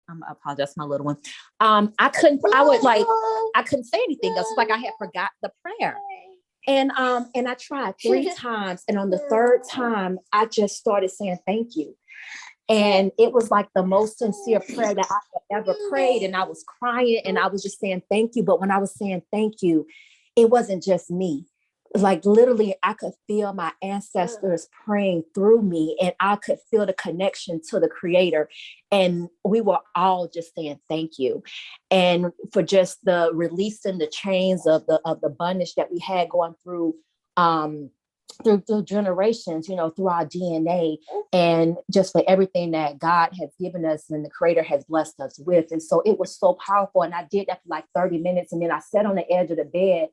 I apologize, my little one. I couldn't say anything else. It's like I had forgot the prayer. And I tried 3 times. And on the third time, I just started saying thank you. And it was like the most sincere prayer that I had ever prayed. And I was crying and I was just saying thank you. But when I was saying thank you, it wasn't just me. Like literally, I could feel my ancestors praying through me, and I could feel the connection to the Creator. And we were all just saying thank you. And for just the releasing the chains of the bondage that we had going through generations, through our DNA, and just for everything that God has given us and the Creator has blessed us with. And so it was so powerful. And I did that for like 30 minutes. And then I sat on the edge of the bed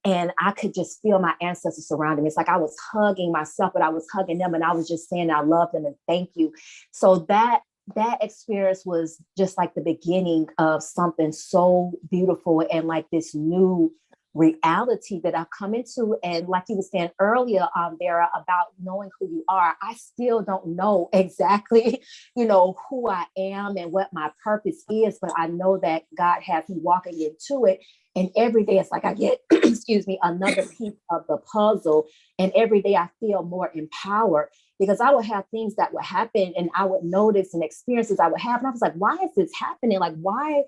and I could just feel my ancestors surrounding me. It's like I was hugging myself, but I was hugging them. And I was just saying, I love them and thank you. So that experience was just like the beginning of something so beautiful and like this new reality that I've come into. And like you were saying earlier, Vera, about knowing who you are, I still don't know exactly, who I am and what my purpose is, but I know that God has me walking into it. And every day it's like I get, another piece of the puzzle. And every day I feel more empowered, because I would have things that would happen and I would notice and experiences I would have. And I was like, why is this happening? Why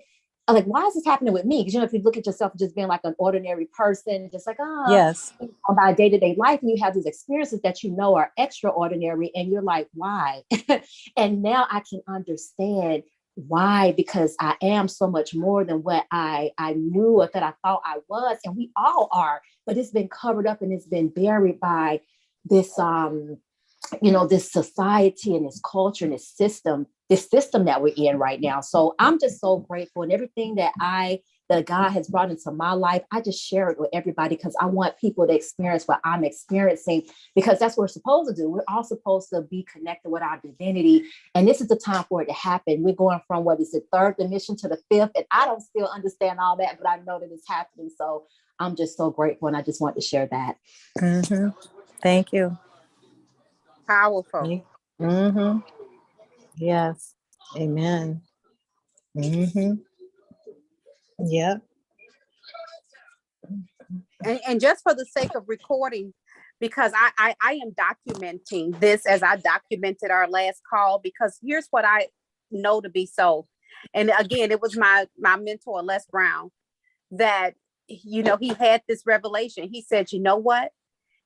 is this happening with me? Because, if you look at yourself just being like an ordinary person, just like, yes, by day-to-day life, and you have these experiences that are extraordinary, and you're like, why? And now I can understand why, because I am so much more than what I knew or that I thought I was. And we all are, but it's been covered up and it's been buried by this, this society and this culture and this system that we're in right now. So I'm just so grateful, and everything that God has brought into my life, I just share it with everybody, because I want people to experience what I'm experiencing, because that's what we're supposed to do. We're all supposed to be connected with our divinity. And this is the time for it to happen. We're going from what is the third dimension to the fifth. And I don't still understand all that, but I know that it's happening. So I'm just so grateful. And I just want to share that. Mm-hmm. Thank you. Powerful. Mm-hmm. Yes. Amen. Mm-hmm. Yep. And just for the sake of recording, because I am documenting this as I documented our last call, because here's what I know to be so. And again, it was my mentor, Les Brown, that, he had this revelation. He said, you know what?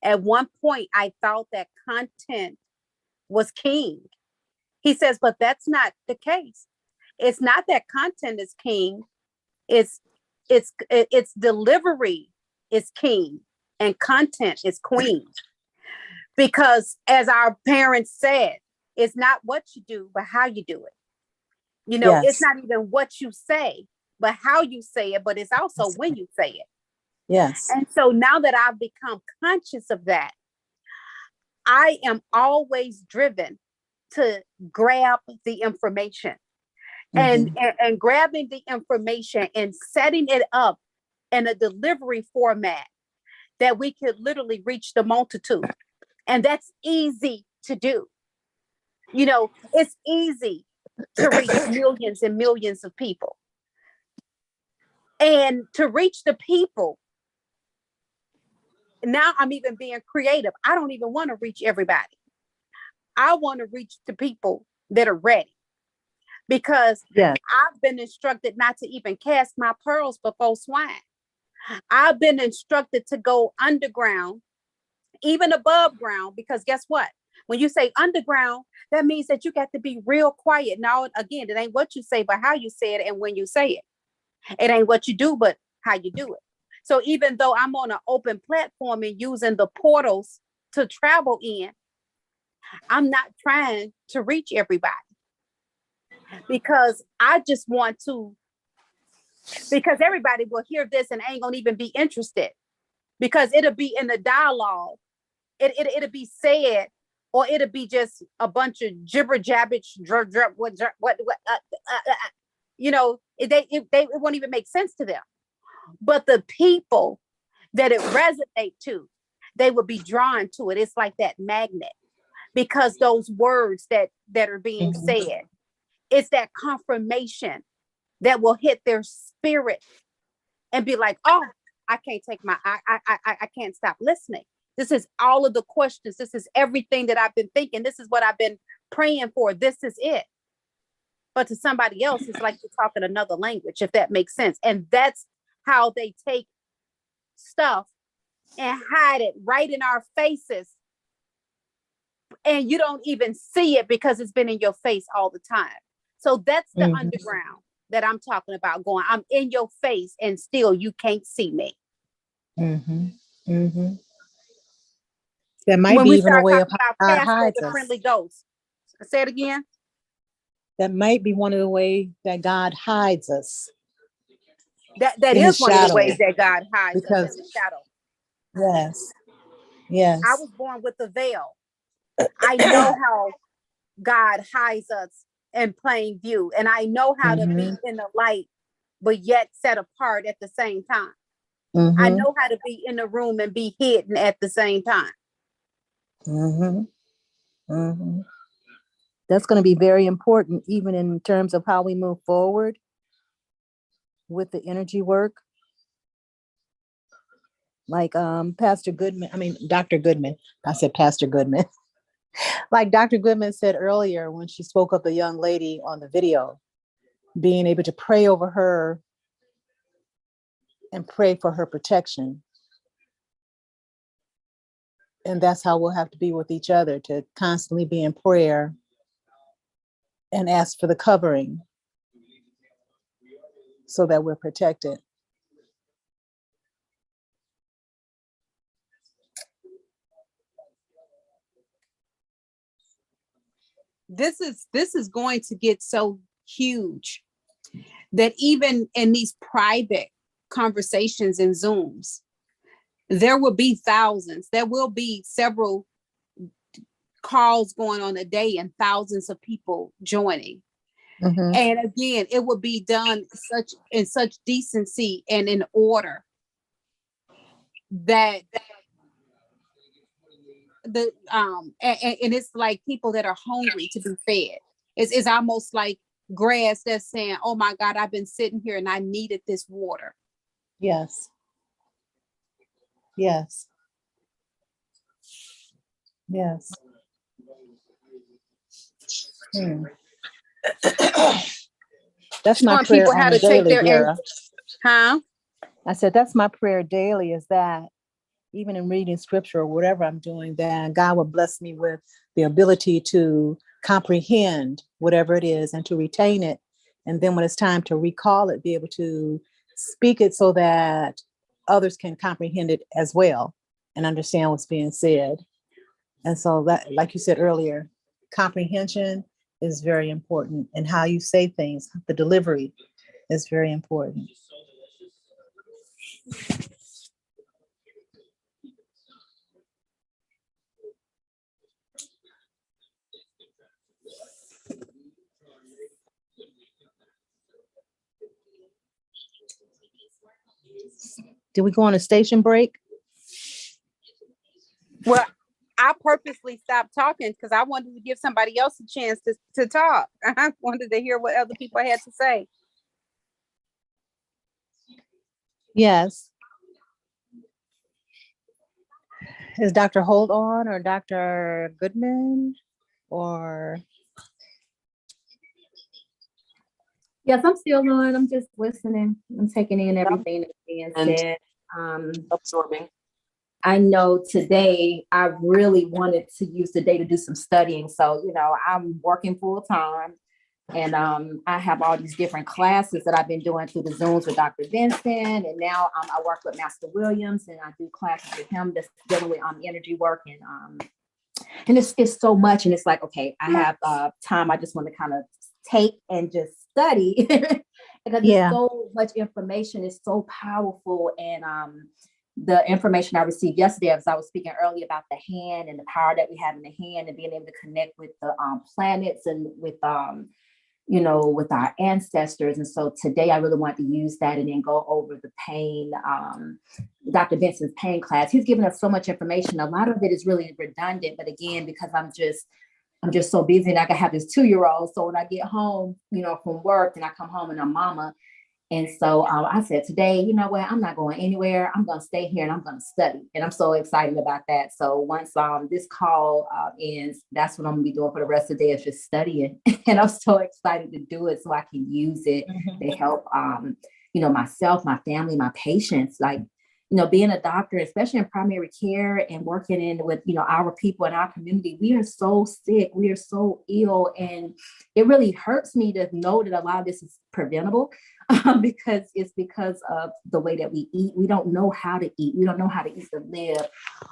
At one point, I thought that content was king. He says, but that's not the case. It's not that content is king. It's delivery is king and content is queen. Because as our parents said, it's not what you do, but how you do it. Yes. It's not even what you say, but how you say it, but it's also when you say it. Yes. And so now that I've become conscious of that, I am always driven to grab the information. Mm-hmm. And grabbing the information and setting it up in a delivery format that we could literally reach the multitude. And that's easy to do. It's easy to reach millions and millions of people. And to reach the people, now I'm even being creative. I don't even want to reach everybody. I want to reach the people that are ready. Because I've been instructed not to even cast my pearls before swine. I've been instructed to go underground, even above ground, because guess what? When you say underground, that means that you got to be real quiet. Now, again, it ain't what you say, but how you say it and when you say it. It ain't what you do, but how you do it. So even though I'm on an open platform and using the portals to travel in, I'm not trying to reach everybody. Because I just want to, because everybody will hear this and ain't gonna even be interested, because it'll be in the dialogue. It'll be said, or it'll be just a bunch of jibber jabbage, it won't even make sense to them. But the people that it resonate to, they will be drawn to it. It's like that magnet, because those words that are being said, it's that confirmation that will hit their spirit and be like, oh, I can't take I can't stop listening. This is all of the questions. This is everything that I've been thinking. This is what I've been praying for. This is it. But to somebody else, it's like you're talking another language, if that makes sense. And that's how they take stuff and hide it right in our faces. And you don't even see it because it's been in your face all the time. So that's the underground that I'm talking about going. I'm in your face and still you can't see me. There might when be we even a start way of talking how about God Casper hides the us. friendly ghost. Say it again. That might be one of the ways that God hides us. That in is his one of the shadow. ways that God hides us Because- in the shadow. Yes. I was born with a veil. I know how God hides us in plain view, and I know how to be in the light, but yet set apart at the same time. I know how to be in the room and be hidden at the same time. That's going to be very important, even in terms of how we move forward with the energy work. Like Dr. Goodman, I said Pastor Goodman. Like Dr. Goodman said earlier when she spoke of the young lady on the video, being able to pray over her and pray for her protection. And that's how we'll have to be with each other, to constantly be in prayer and ask for the covering so that we're protected. This is going to get so huge that even in these private conversations and Zooms, there will be thousands. There will be several calls going on a day and thousands of people joining. And again, it will be done in such decency and in order that and it's like people that are hungry to be fed. It's almost like grass that's saying, oh my God, I've been sitting here and I needed this water. Yes. Yes. Yes. That's my Showing prayer people how on to the take daily, their Vera. Huh? I said, that's my prayer daily, is that even in reading scripture or whatever I'm doing, that God will bless me with the ability to comprehend whatever it is and to retain it. And then when it's time to recall it, be able to speak it so that others can comprehend it as well and understand what's being said. And so that, like you said earlier, comprehension is very important, and how you say things, the delivery is very important. Did we go on a station break? Well, I purposely stopped talking because I wanted to give somebody else a chance to talk. I wanted to hear what other people had to say. Yes. Is Dr. Holt on, or Dr. Goodman, or? Yes, I'm still on. I'm just listening. I'm taking in everything that's being said. Absorbing. I know today I really wanted to use the day to do some studying. So, I'm working full time, and I have all these different classes that I've been doing through the Zooms with Dr. Vincent. And now I work with Master Williams, and I do classes with him that's dealing with energy work. And it's so much. And it's like, okay, I have time. I just want to kind of take and just study because there's so much information. It's so powerful. And the information I received yesterday, as I was speaking earlier about the hand and the power that we have in the hand, and being able to connect with the planets and with with our ancestors. And so today I really want to use that and then go over the pain, Dr. Vincent's pain class. He's given us so much information. A lot of it is really redundant, but again, because I'm just I'm just so busy, and I can have this 2-year-old. So when I get home, from work, and I come home and I'm mama. And so I said, today, you know what, I'm not going anywhere. I'm going to stay here and I'm going to study. And I'm so excited about that. So once this call ends, that's what I'm going to be doing for the rest of the day, is just studying. And I'm so excited to do it so I can use it to help, myself, my family, my patients. Like, being a doctor, especially in primary care and working with, our people in our community, we are so sick, we are so ill. And it really hurts me to know that a lot of this is preventable, because of the way that we eat. We don't know how to eat. We don't know how to eat to live.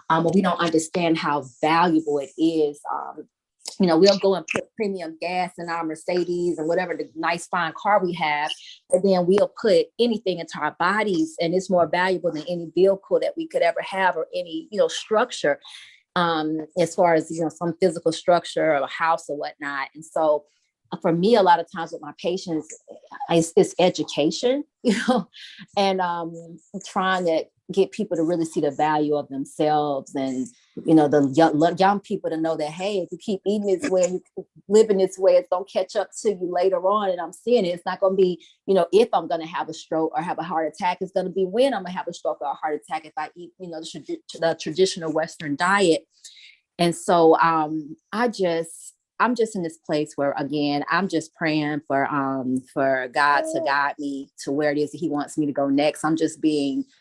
But we don't understand how valuable it is. We'll go and put premium gas in our Mercedes and whatever the nice fine car we have, and then we'll put anything into our bodies, and it's more valuable than any vehicle that we could ever have, or any structure, as far as some physical structure or a house or whatnot. And so for me, a lot of times with my patients, it's education, and trying to get people to really see the value of themselves, and the young people to know that, hey, if you keep eating this way, you keep living this way, it's gonna catch up to you later on. And I'm seeing it. It's not gonna be, if I'm gonna have a stroke or have a heart attack. It's gonna be when I'm gonna have a stroke or a heart attack, if I eat, the traditional Western diet. And so I'm just in this place where, again, I'm just praying for God to guide me to where it is that He wants me to go next. I'm just listening,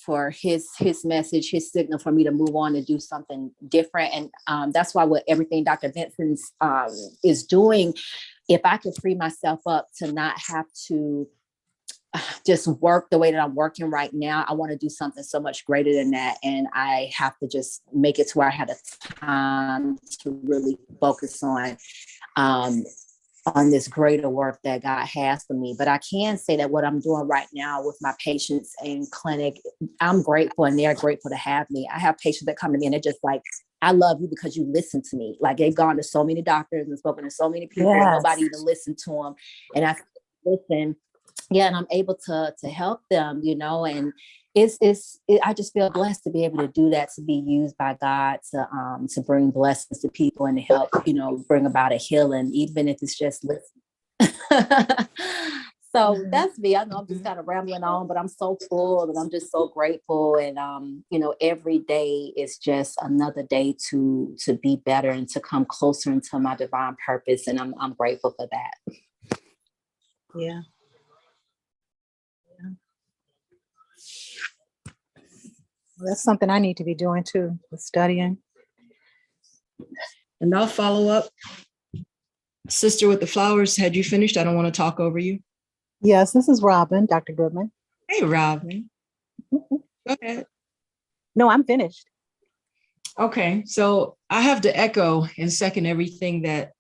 for his message, his signal for me to move on and do something different. And that's why with everything Dr. Vincent is doing, if I could free myself up to not have to just work the way that I'm working right now, I want to do something so much greater than that. And I have to just make it to where I have the time to really focus on this greater work that God has for me. But I can say that what I'm doing right now with my patients in clinic, I'm grateful, and they're grateful to have me. I have patients that come to me and they're just like, I love you because you listen to me. Like, they've gone to so many doctors and spoken to so many people, and nobody even listened to them. And I listen. Yeah, and I'm able to help them, and I just feel blessed to be able to do that, to be used by God to bring blessings to people and to help, bring about a healing, even if it's just listen. So that's me. I know I'm just kind of rambling on, but I'm so full, and I'm just so grateful. And every day is just another day to be better and to come closer into my divine purpose. And I'm grateful for that. Yeah. Well, that's something I need to be doing too, with studying. And I'll follow up. Sister with the flowers, had you finished? I don't want to talk over you. Yes, this is Robin, Dr. Goodman. Hey, Robin. Go ahead. No, I'm finished. Okay, so I have to echo and second everything that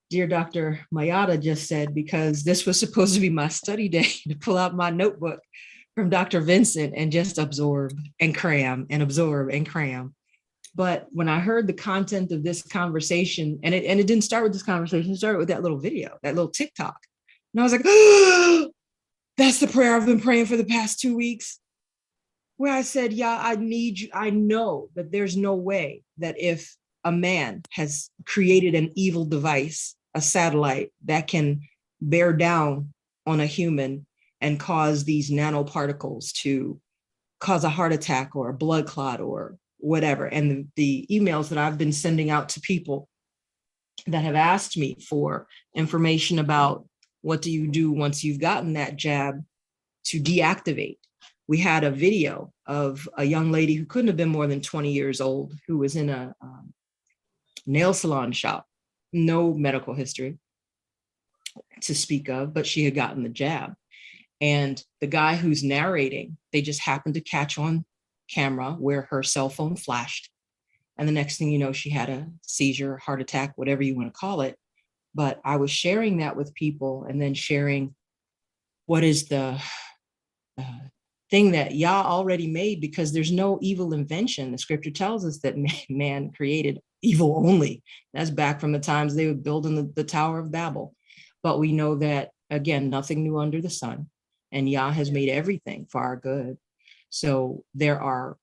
dear Dr. Mayada just said, because this was supposed to be my study day, to pull out my notebook from Dr. Vincent and just absorb and cram and absorb and cram. But when I heard the content of this conversation, and it didn't start with this conversation, it started with that little video, that little TikTok. And I was like, oh, that's the prayer I've been praying for the past 2 weeks. Where I said, yeah, I need you. I know that there's no way that if a man has created an evil device, a satellite that can bear down on a human and cause these nanoparticles to cause a heart attack or a blood clot or whatever. And the emails that I've been sending out to people that have asked me for information about what do you do once you've gotten that jab to deactivate. We had a video of a young lady who couldn't have been more than 20 years old, who was in a nail salon shop, no medical history to speak of, but she had gotten the jab. And the guy who's narrating, they just happened to catch on camera where her cell phone flashed. And the next thing you know, she had a seizure, heart attack, whatever you want to call it. But I was sharing that with people, and then sharing what is the thing that Yah already made, because there's no evil invention. The scripture tells us that man created evil only. That's back from the times they were building the Tower of Babel. But we know that, again, nothing new under the sun. And Yah has made everything for our good. So there are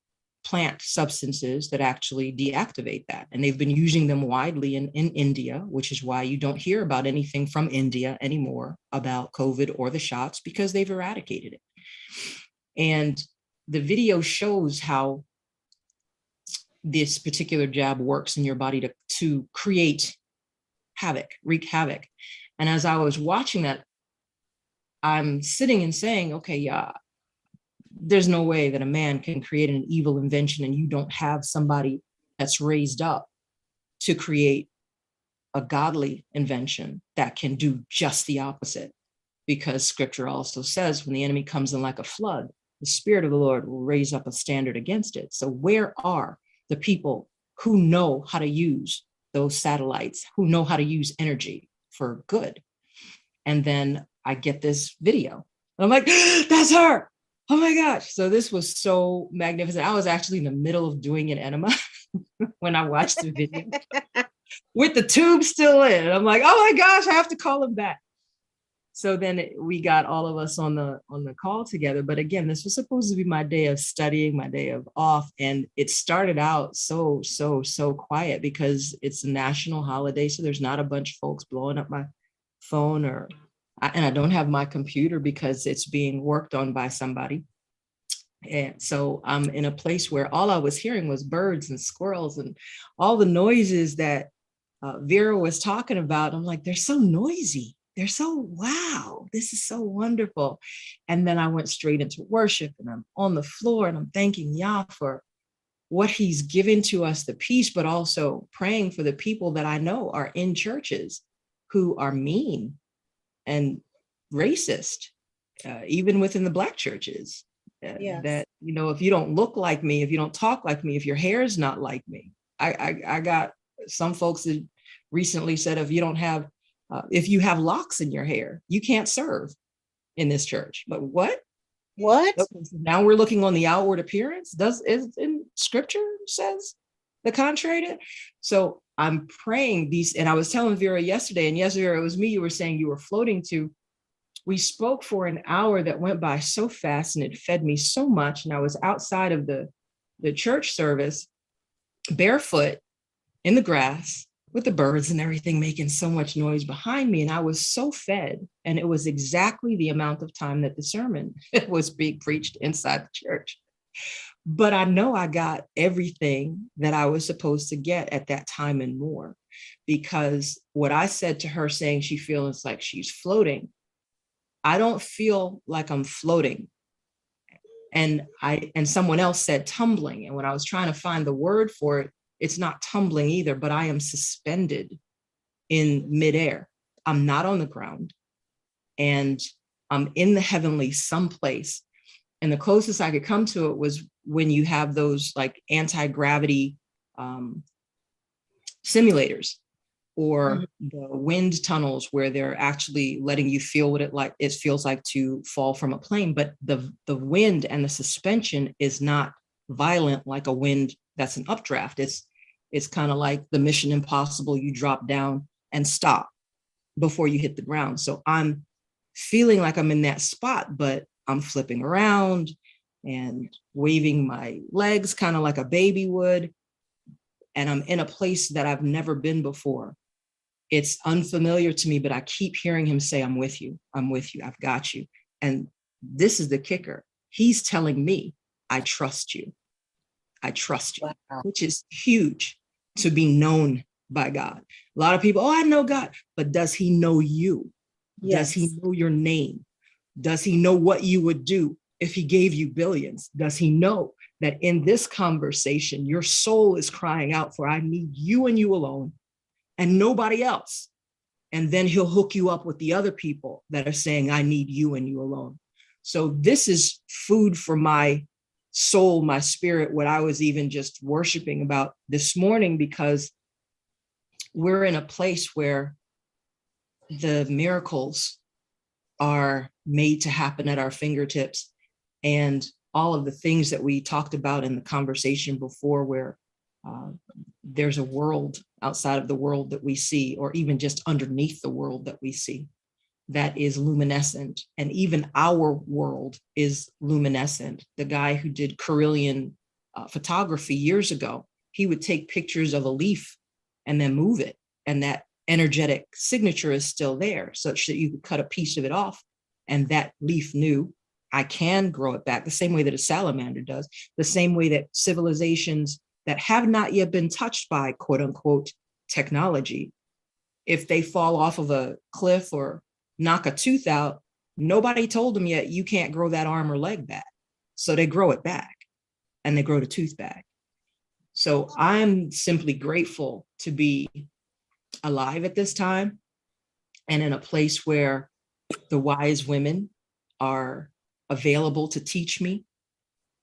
plant substances that actually deactivate that. And they've been using them widely in India, which is why you don't hear about anything from India anymore about COVID or the shots, because they've eradicated it. And the video shows how this particular jab works in your body to create havoc, wreak havoc. And as I was watching that, I'm sitting and saying, okay, yeah, there's no way that a man can create an evil invention and you don't have somebody that's raised up to create a godly invention that can do just the opposite. Because scripture also says when the enemy comes in like a flood, the Spirit of the Lord will raise up a standard against it. So where are the people who know how to use those satellites, who know how to use energy for good? And then I get this video. I'm like, that's her. Oh my gosh. So this was so magnificent. I was actually in the middle of doing an enema when I watched the video with the tube still in. I'm like, oh my gosh, I have to call him back. So then we got all of us on the call together. But again, this was supposed to be my day of studying, my day of off. And it started out so quiet because it's a national holiday. So there's not a bunch of folks blowing up my phone and I don't have my computer because it's being worked on by somebody. And so I'm in a place where all I was hearing was birds and squirrels and all the noises that Vera was talking about. I'm like, they're so noisy. They're so, wow, this is so wonderful. And then I went straight into worship and I'm on the floor and I'm thanking Yah for what he's given to us, the peace, but also praying for the people that I know are in churches who are mean and racist, even within the Black churches. Yes. That, you know, if you don't look like me, if you don't talk like me, if your hair is not like me, I got some folks that recently said, if you have locks in your hair, you can't serve in this church. But what? What? Okay, so now we're looking on the outward appearance. In scripture says the contrary to? So I'm praying these, and I was telling Vera yesterday, and yes, Vera, it was me you were saying you were floating to. We spoke for an hour that went by so fast and it fed me so much. And I was outside of the church service, barefoot in the grass with the birds and everything making so much noise behind me. And I was so fed. And it was exactly the amount of time that the sermon was being preached inside the church. But I know I got everything that I was supposed to get at that time and more, because what I said to her saying she feels like she's floating, I don't feel like I'm floating. And someone else said tumbling. And when I was trying to find the word for it, it's not tumbling either, but I am suspended in midair. I'm not on the ground and I'm in the heavenly someplace. And the closest I could come to it was when you have those like anti-gravity simulators or the wind tunnels where they're actually letting you feel what it feels like to fall from a plane. But the wind and the suspension is not violent like a wind that's an updraft. It's kind of like the Mission Impossible. You drop down and stop before you hit the ground. So I'm feeling like I'm in that spot, but I'm flipping around and waving my legs kind of like a baby would. And I'm in a place that I've never been before. It's unfamiliar to me, but I keep hearing him say, I'm with you. I'm with you. I've got you. And this is the kicker. He's telling me, I trust you. I trust you, wow. Which is huge to be known by God. A lot of people, oh, I know God, but does he know you? Yes. Does he know your name? Does he know what you would do if he gave you billions? Does he know that in this conversation, your soul is crying out for, I need you and you alone and nobody else. And then he'll hook you up with the other people that are saying, I need you and you alone. So this is food for my soul, my spirit, what I was even just worshiping about this morning, because we're in a place where the miracles are made to happen at our fingertips. And all of the things that we talked about in the conversation before, where there's a world outside of the world that we see, or even just underneath the world that we see, that is luminescent. And even our world is luminescent. The guy who did Carillion photography years ago. He would take pictures of a leaf and then move it. And that energetic signature is still there, such that you could cut a piece of it off and that leaf knew I can grow it back, the same way that a salamander does, the same way that civilizations that have not yet been touched by quote unquote technology, if they fall off of a cliff or knock a tooth out, nobody told them yet, you can't grow that arm or leg back. So they grow it back and they grow the tooth back. So I'm simply grateful to be alive at this time and in a place where the wise women are available to teach me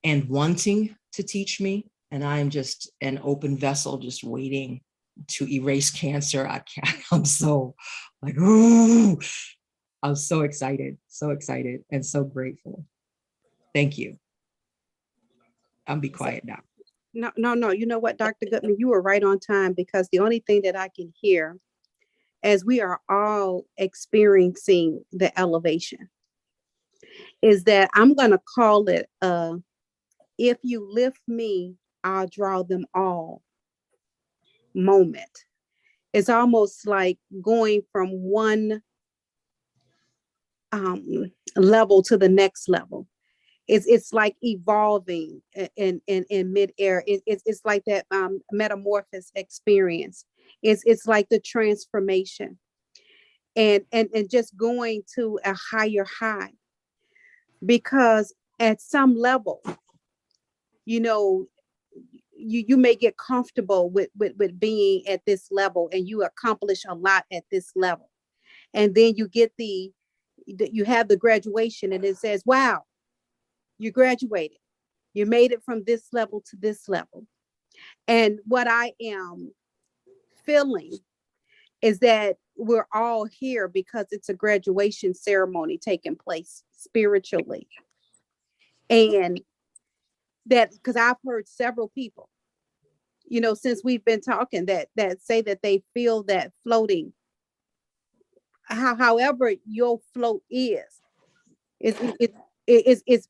and wanting to teach me. And I'm just an open vessel, just waiting to erase cancer. I'm so like, ooh, I'm so excited and so grateful. Thank you. I'll be quiet now. No. You know what, Dr. Goodman, you were right on time, because the only thing that I can hear as we are all experiencing the elevation is that I'm going to call it if you lift me, I'll draw them all moment. It's almost like going from one level to the next level. It's like evolving in midair. It's like that metamorphosis experience. It's like the transformation and just going to a higher high, because at some level, you know, you may get comfortable with being at this level, and you accomplish a lot at this level, and then you get you have the graduation, and it says, wow, you graduated, you made it from this level to this level. And what I am feeling is that we're all here because it's a graduation ceremony taking place spiritually. And that, because I've heard several people, you know, since we've been talking, that say that they feel that floating, however your float is,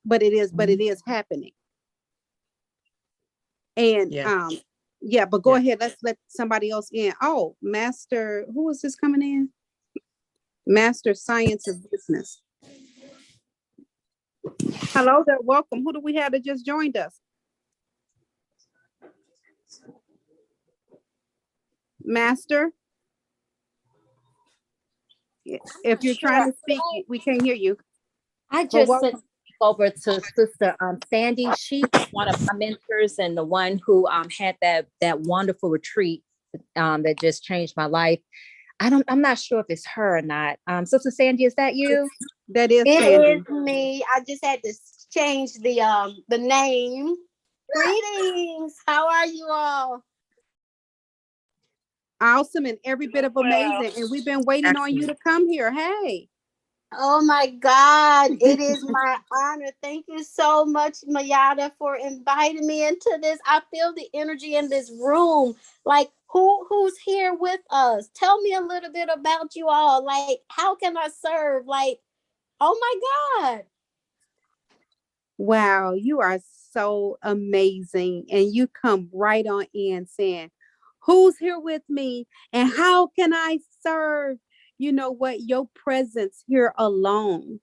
but it is happening. And yeah, but go ahead, let's let somebody else in. Oh, Master, who is this coming in? Master Science of Business. Hello there, welcome. Who do we have that just joined us? Master? If you're trying to speak, we can't hear you. I just sent over to Sister Sandy. She's one of my mentors and the one who had that wonderful retreat that just changed my life. I'm not sure if it's her or not. Sister Sandy, is that you? That is It Sandy. is me. I just had to change the name. Greetings. How are you all? Awesome and every bit of amazing. And we've been waiting on you to come here. Hey. Oh my God. It is my honor. Thank you so much, Mayada, for inviting me into this. I feel the energy in this room. Like, who's here with us? Tell me a little bit about you all. Like, how can I serve? Like, oh my God. Wow, you are so amazing. And you come right on in saying, who's here with me and how can I serve? You know what? Your presence here alone,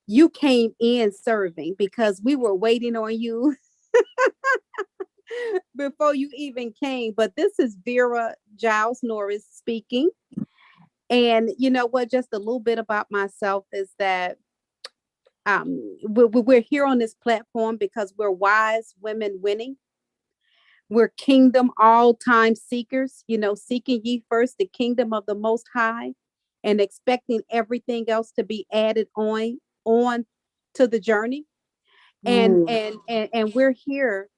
you came in serving, because we were waiting on you before you even came. But this is Vera Giles Norris speaking. And you know what? Just a little bit about myself is that we're here on this platform because we're wise women winning. We're kingdom all-time seekers, you know, seeking ye first the kingdom of the Most High and expecting everything else to be added on to the journey. And we're here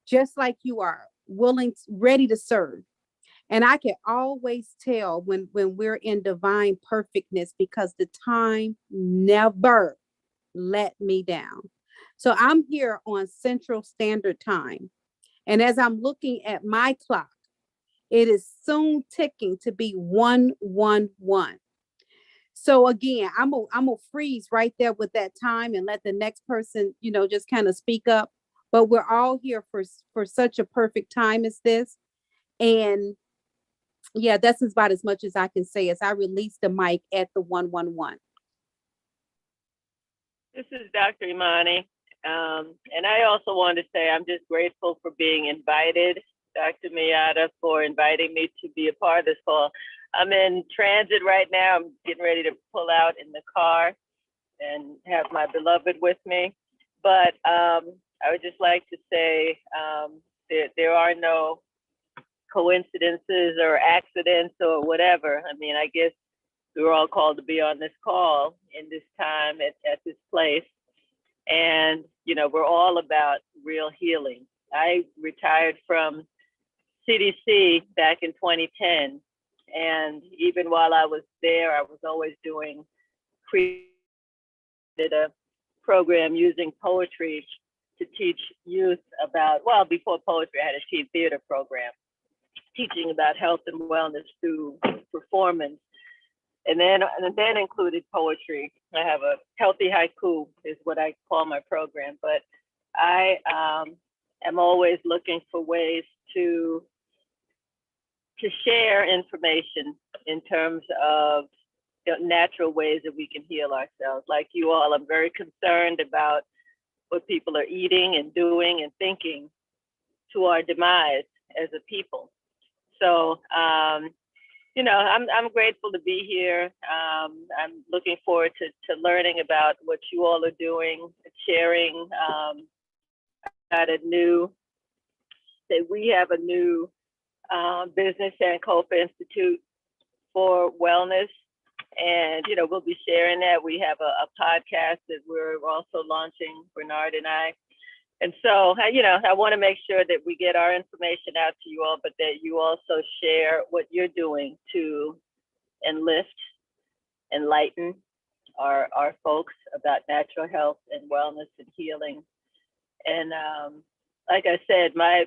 just like you are, willing, ready to serve. And I can always tell when we're in divine perfectness, because the time never let me down. So I'm here on Central Standard Time. And as I'm looking at my clock, it is soon ticking to be 111. So again, I'm gonna freeze right there with that time and let the next person, you know, just kind of speak up. but we're all here for such a perfect time as this. And yeah, that's about as much as I can say as I release the mic at the 111. This is Dr. Imani. And I also want to say I'm just grateful for being invited, Dr. Mayada, for inviting me to be a part of this call. I'm in transit right now. I'm getting ready to pull out in the car and have my beloved with me. But I would just like to say there are no coincidences or accidents or whatever. I mean, I guess we were all called to be on this call in this time at this place. And, you know, we're all about real healing. I retired from CDC back in 2010. And even while I was there, I was always created a program using poetry to teach youth about, well, before poetry, I had a teen theater program teaching about health and wellness through performance. And then included poetry. I have a healthy haiku is what I call my program, but I am always looking for ways to share information in terms of natural ways that we can heal ourselves. Like you all, I'm very concerned about what people are eating and doing and thinking to our demise as a people. So, you know, I'm grateful to be here. I'm looking forward to learning about what you all are doing, sharing. We have a new Business Sankofa Institute for Wellness. And, you know, we'll be sharing that. We have a podcast that we're also launching, Bernard and I. And so, you know, I want to make sure that we get our information out to you all, but that you also share what you're doing to enlift, enlighten our folks about natural health and wellness and healing. And like I said, my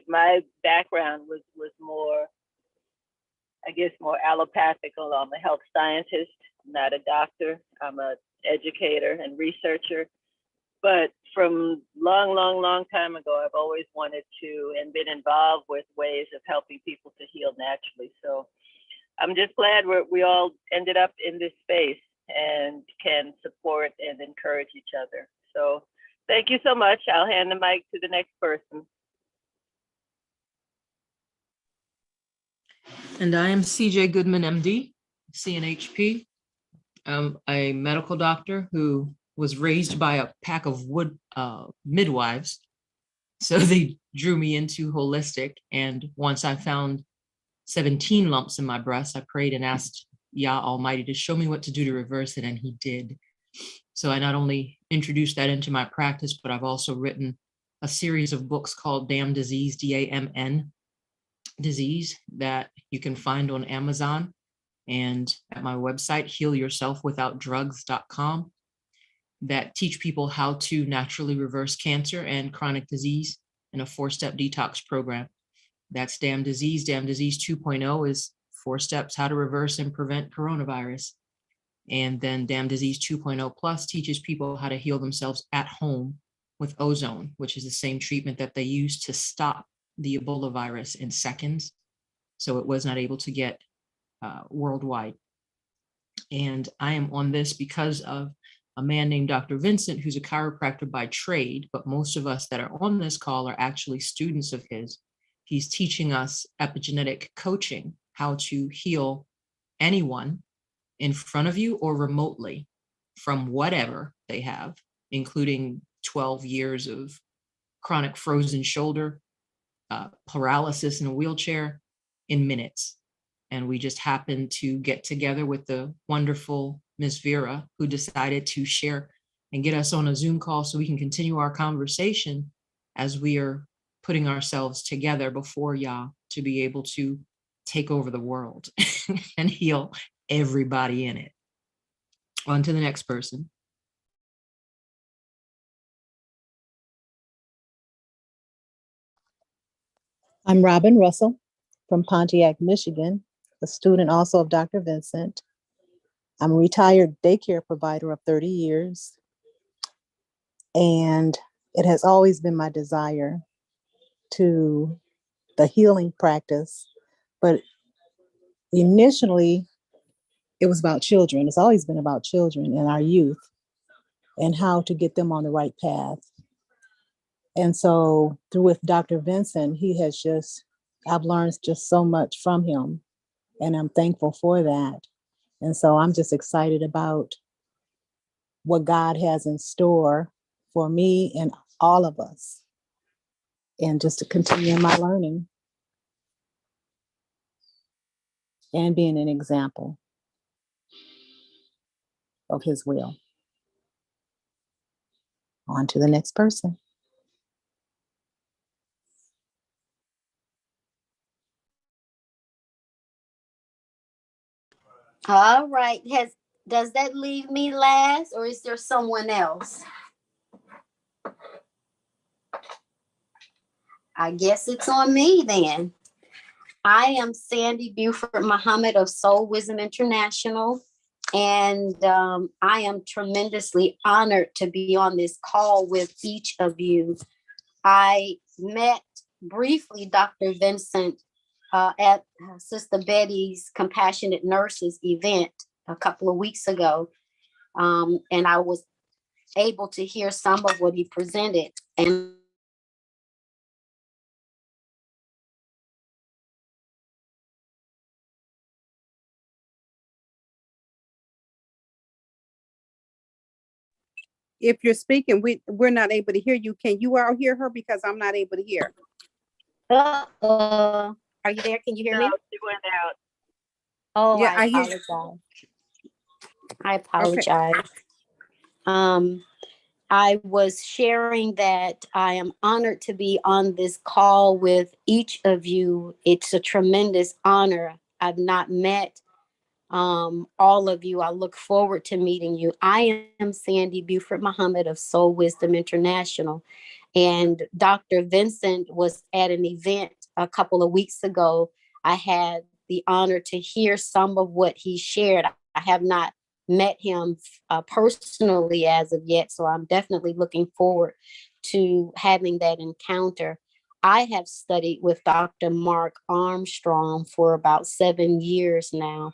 background was more, I guess, more allopathical. I'm a health scientist, not a doctor. I'm an educator and researcher. But from long time ago, I've always wanted to and been involved with ways of helping people to heal naturally. So I'm just glad we all ended up in this space and can support and encourage each other. So thank you so much. I'll hand the mic to the next person. And I am CJ Goodman, MD, CNHP. I'm a medical doctor who was raised by a pack of midwives. So they drew me into holistic. And once I found 17 lumps in my breast, I prayed and asked Yah Almighty to show me what to do to reverse it, and he did. So I not only introduced that into my practice, but I've also written a series of books called Damn Disease, DAMN Disease, that you can find on Amazon and at my website, healyourselfwithoutdrugs.com, that teach people how to naturally reverse cancer and chronic disease in a 4-step detox program. That's Damn Disease. Damn Disease 2.0 is 4 steps how to reverse and prevent coronavirus. And then Damn Disease 2.0 Plus teaches people how to heal themselves at home with ozone, which is the same treatment that they used to stop the Ebola virus in seconds. So it was not able to get worldwide. And I am on this because of a man named Dr. Vincent, who's a chiropractor by trade, but most of us that are on this call are actually students of his. He's teaching us epigenetic coaching, how to heal anyone in front of you or remotely from whatever they have, including 12 years of chronic frozen shoulder, paralysis in a wheelchair, in minutes. And we just happened to get together with the wonderful Miss Vera, who decided to share and get us on a Zoom call so we can continue our conversation as we are putting ourselves together before Yah to be able to take over the world and heal everybody in it. On to the next person. I'm Robin Russell from Pontiac, Michigan, a student also of Dr. Vincent. I'm a retired daycare provider of 30 years. And it has always been my desire to the healing practice, but initially it was about children. It's always been about children and our youth and how to get them on the right path. And so through with Dr. Vincent, I've learned just so much from him, and I'm thankful for that. And so I'm just excited about what God has in store for me and all of us, and just to continue my learning and being an example of his will. On to the next person. All right. Does that leave me last, or is there someone else? I guess it's on me then. I am Sandy Buford Muhammad of Soul Wisdom International, and I am tremendously honored to be on this call with each of you. I met briefly Dr. Vincent at Sister Betty's Compassionate Nurses event a couple of weeks ago, and I was able to hear some of what he presented. And If you're speaking, we're not able to hear you. Can you all hear her? Because I'm not able to hear. are you there? Can you hear me? No, she went out. Oh, Yeah, I I hear you. apologize. I apologize. I was sharing that I am honored to be on this call with each of you. It's a tremendous honor. I've not met all of you. I look forward to meeting you. I am Sandy Buford Muhammad of Soul Wisdom International. And Dr. Vincent was at an event a couple of weeks ago. I had the honor to hear some of what he shared. I have not met him personally as of yet, so I'm definitely looking forward to having that encounter. I have studied with Dr. Mark Armstrong for about 7 years now.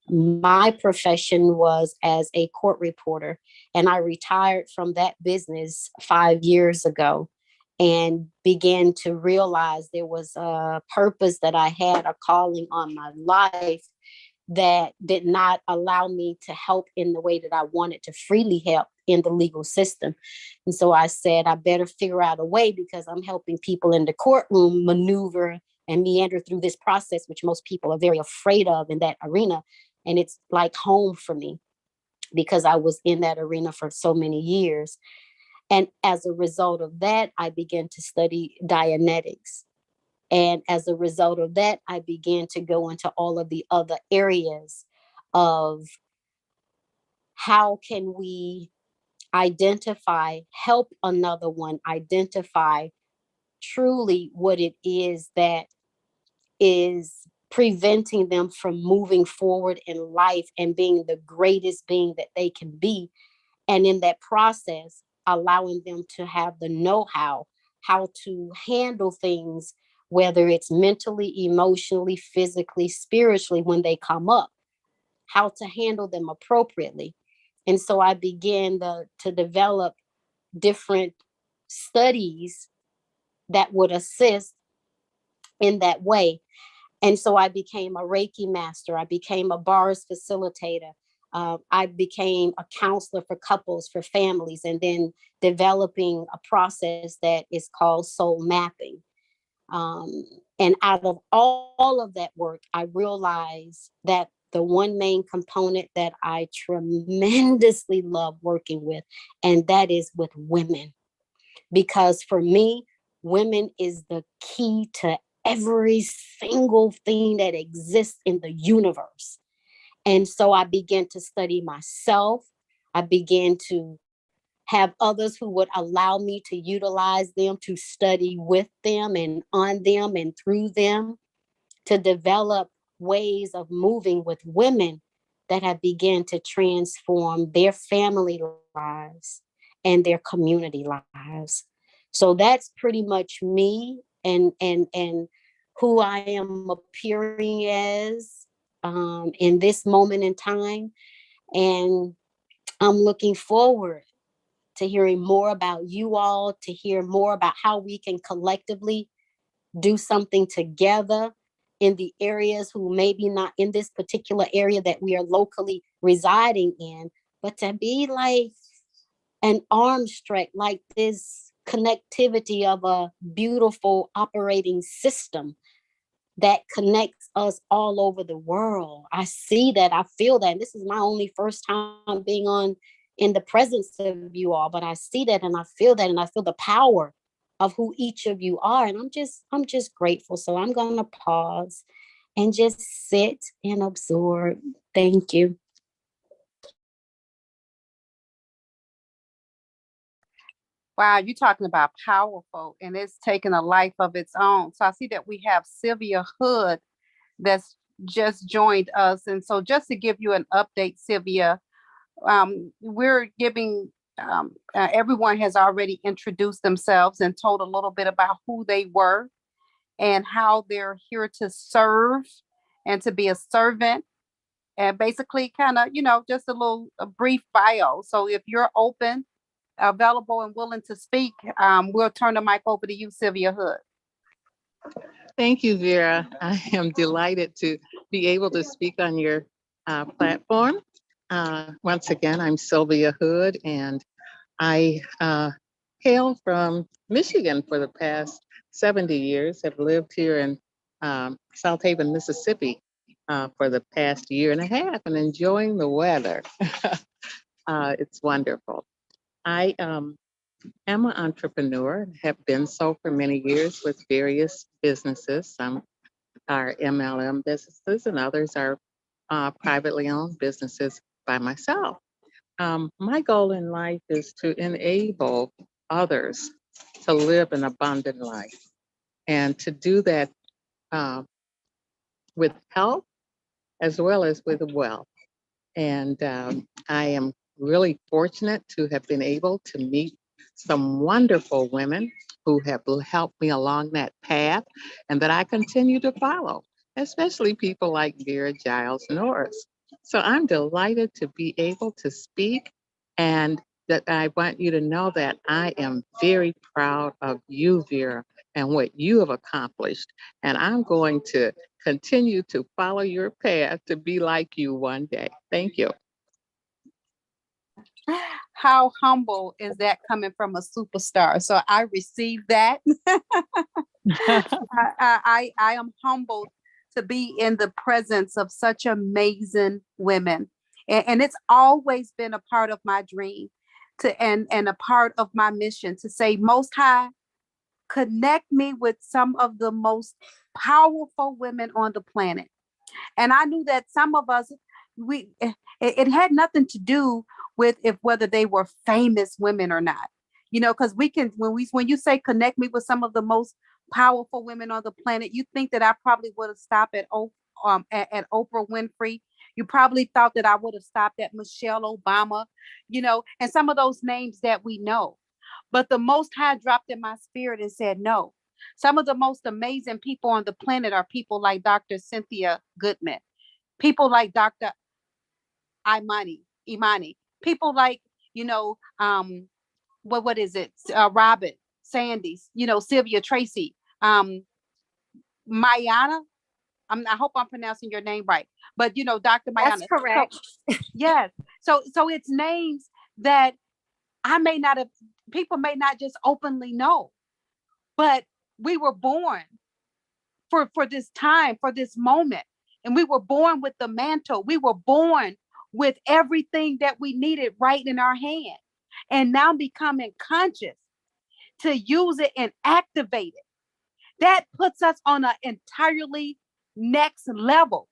My profession was as a court reporter, and I retired from that business 5 years ago and began to realize there was a purpose that I had, a calling on my life that did not allow me to help in the way that I wanted to freely help in the legal system. And so I said, I better figure out a way, because I'm helping people in the courtroom maneuver and meander through this process, which most people are very afraid of in that arena. And it's like home for me because I was in that arena for so many years. And as a result of that, I began to study Dianetics. And as a result of that, I began to go into all of the other areas of how can we help another one identify truly what it is that is preventing them from moving forward in life and being the greatest being that they can be. And in that process, allowing them to have the know-how, how to handle things, whether it's mentally, emotionally, physically, spiritually, when they come up, how to handle them appropriately. And so I began to develop different studies that would assist in that way. And so I became a Reiki master. I became a bars facilitator. I became a counselor for couples, for families, and then developing a process that is called soul mapping. And out of all of that work, I realized that the one main component that I tremendously love working with, and that is with women. Because for me, women is the key to every single thing that exists in the universe. And so I began to study myself. I began to have others who would allow me to utilize them, to study with them and on them and through them, to develop ways of moving with women that have begun to transform their family lives and their community lives. So that's pretty much me and who I am appearing as in this moment in time. And I'm looking forward to hearing more about you all, to hear more about how we can collectively do something together in the areas who maybe not in this particular area that we are locally residing in, but to be like an arm stretch, like this connectivity of a beautiful operating system that connects us all over the world. I see that, I feel that. And this is my only first time being on in the presence of you all, but I see that and I feel that, and I feel the power of who each of you are. And I'm just grateful. So I'm gonna pause and just sit and absorb. Thank you. Wow, you're talking about powerful, and it's taken a life of its own. So I see that we have Sylvia Hood that's just joined us. And so just to give you an update, Sylvia, we're giving, everyone has already introduced themselves and told a little bit about who they were and how they're here to serve and to be a servant. And basically kind of, just a brief bio. So if you're open, available and willing to speak, we'll turn the mic over to you, Sylvia Hood. Thank you, Vera. I am delighted to be able to speak on your platform. Once again, I'm Sylvia Hood, and I hail from Michigan for the past 70 years. Have lived here in South Haven, Mississippi for the past year and a half, and enjoying the weather. It's wonderful. I am an entrepreneur, have been so for many years with various businesses. Some are MLM businesses and others are privately owned businesses by myself. My goal in life is to enable others to live an abundant life and to do that with health as well as with wealth. And I am really fortunate to have been able to meet some wonderful women who have helped me along that path and that I continue to follow, especially people like Vera Giles Norris. So I'm delighted to be able to speak, and that I want you to know that I am very proud of you, Vera, and what you have accomplished. And I'm going to continue to follow your path to be like you one day. Thank you. How humble is that coming from a superstar? So I received that. I am humbled to be in the presence of such amazing women. And it's always been a part of my dream and a part of my mission to say, Most High, connect me with some of the most powerful women on the planet. And I knew that some of us, it had nothing to do with whether they were famous women or not, because we can, when you say connect me with some of the most powerful women on the planet, you think that I probably would have stopped at Oprah Winfrey. You probably thought that I would have stopped at Michelle Obama, and some of those names that we know. But the Most High dropped in my spirit and said, no, some of the most amazing people on the planet are people like Dr. Cynthia Goodman, people like Dr. Imani, people like, what is it? Robin, Sandy, Sylvia Tracy, Mayana. I hope I'm pronouncing your name right, but Dr. Mayana. That's correct. So, yes. So it's names that people may not just openly know, but we were born for this time, for this moment. And we were born with the mantle. We were born with everything that we needed right in our hand. And now becoming conscious to use it and activate it. That puts us on an entirely next level.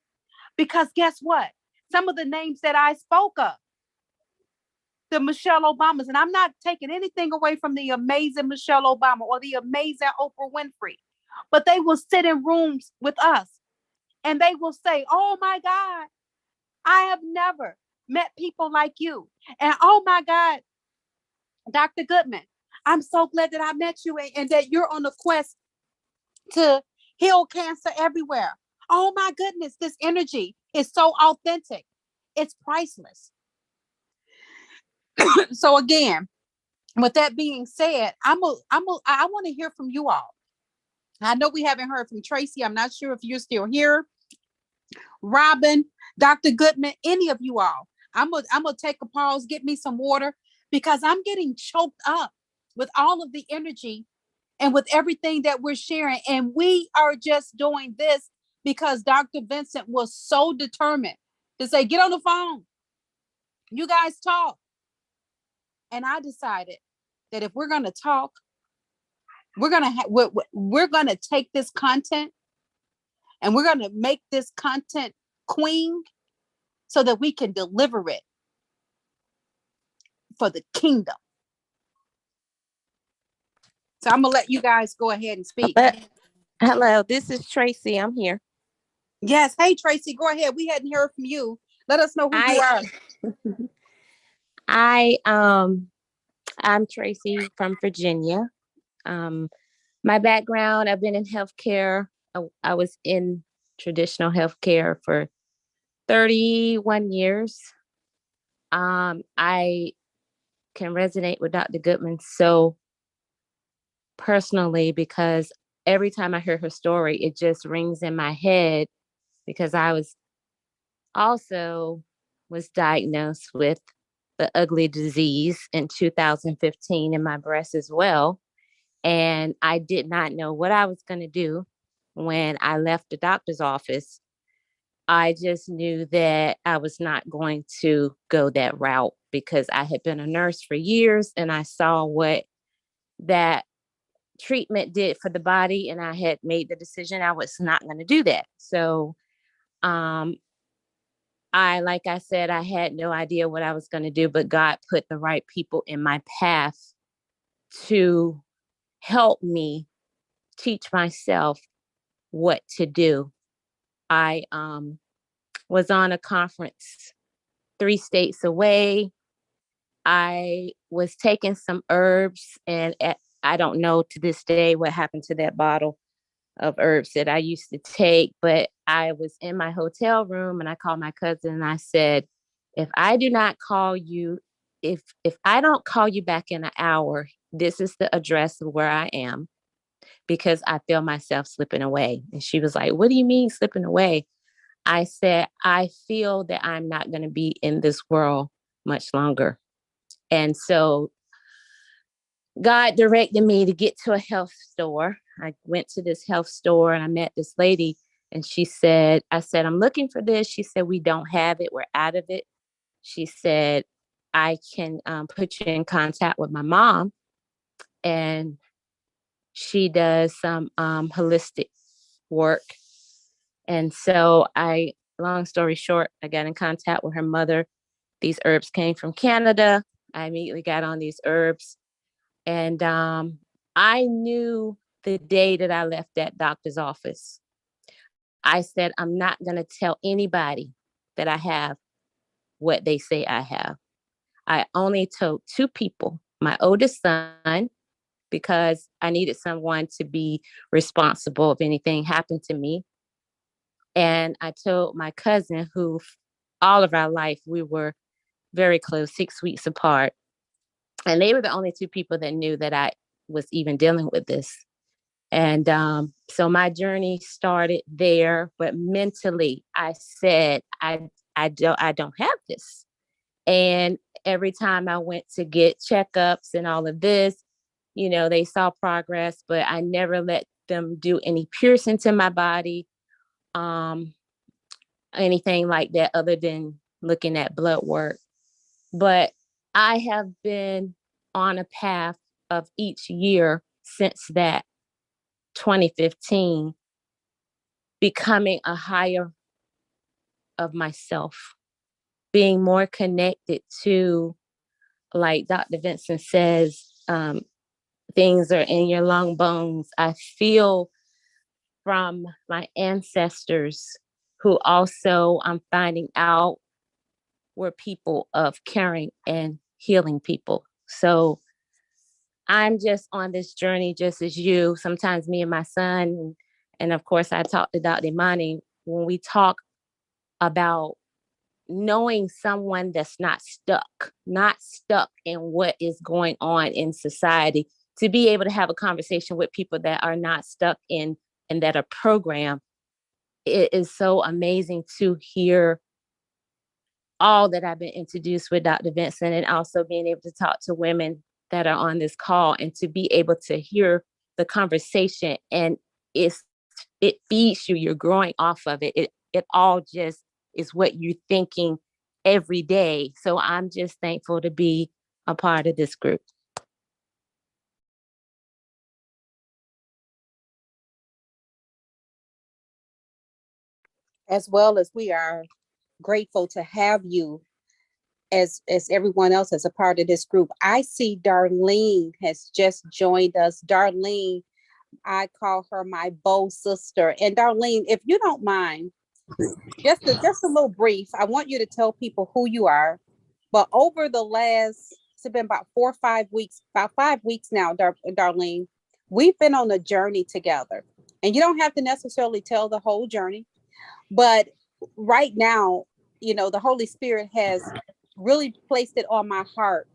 Because guess what? Some of the names that I spoke of, the Michelle Obamas, and I'm not taking anything away from the amazing Michelle Obama or the amazing Oprah Winfrey, but they will sit in rooms with us and they will say, oh my God, I have never met people like you. And oh my God, Dr. Goodman, I'm so glad that I met you and that you're on the quest to heal cancer everywhere. Oh my goodness, this energy is so authentic. It's priceless. So again, with that being said, I want to hear from you all. I know we haven't heard from Tracy. I'm not sure if you're still here. Robin, Dr. Goodman, any of you all. I'm gonna take a pause, get me some water, because I'm getting choked up with all of the energy and with everything that we're sharing. And we are just doing this because Dr. Vincent was so determined to say, get on the phone. You guys talk. And I decided that if we're going to talk, we're going to take this content and we're going to make this content queen so that we can deliver it for the kingdom. So I'm going to let you guys go ahead and speak. Hello, this is Tracy. I'm here. Yes. Hey, Tracy, go ahead. We hadn't heard from you. Let us know who you are. I'm Tracy from Virginia. My background, I've been in healthcare. I was in traditional healthcare for 31 years. I can resonate with Dr. Goodman so personally because every time I hear her story, it just rings in my head because I was diagnosed with the ugly disease in 2015 in my breast as well. And I did not know what I was going to do when I left the doctor's office. I just knew that I was not going to go that route because I had been a nurse for years and I saw what that treatment did for the body. And I had made the decision I was not going to do that. So, like I said, I had no idea what I was going to do, but God put the right people in my path to help me teach myself what to do. I was on a conference 3 states away. I was taking some herbs, and I don't know to this day what happened to that bottle of herbs that I used to take, but I was in my hotel room and I called my cousin and I said, if I do not call you, if I don't call you back in an hour, this is the address of where I am because I feel myself slipping away. And she was like, what do you mean slipping away? I said, I feel that I'm not going to be in this world much longer. And so God directed me to get to a health store. I went to this health store and I met this lady and she said, I said, I'm looking for this. She said, we don't have it. We're out of it. She said, I can put you in contact with my mom. And she does some holistic work. And so long story short, I got in contact with her mother. These herbs came from Canada. I immediately got on these herbs. And I knew the day that I left that doctor's office, I said, I'm not going to tell anybody that I have what they say I have. I only told 2 people, my oldest son, because I needed someone to be responsible if anything happened to me. And I told my cousin, who all of our life, we were very close, 6 weeks apart. And they were the only 2 people that knew that I was even dealing with this. And so my journey started there, but mentally I said, I don't have this. And every time I went to get checkups and all of this, they saw progress, but I never let them do any piercing to my body, anything like that other than looking at blood work. But I have been on a path of each year since that 2015, becoming a higher of myself, being more connected to, like Dr. Vincent says, things are in your lung bones. I feel from my ancestors who also I'm finding out were people of caring and healing people. So I'm just on this journey just as you. Sometimes me and my son, and of course I talk to Dr. Imani, when we talk about knowing someone that's not stuck in what is going on in society, to be able to have a conversation with people that are not stuck in and that are programmed. It is so amazing to hear all that I've been introduced with Dr. Vincent, and also being able to talk to women that are on this call and to be able to hear the conversation, and it feeds you. You're growing off of it. It all just is what you're thinking every day. So I'm just thankful to be a part of this group. As well as we are grateful to have you as everyone else as a part of this group. I see Darlene has just joined us. Darlene, I call her my bow sister. And Darlene, if you don't mind, just a little brief. I want you to tell people who you are. But over the last, it's been about 4 or 5 weeks, about 5 weeks now, Darlene, we've been on a journey together. And you don't have to necessarily tell the whole journey, but right now, you know, the Holy Spirit has really placed it on my heart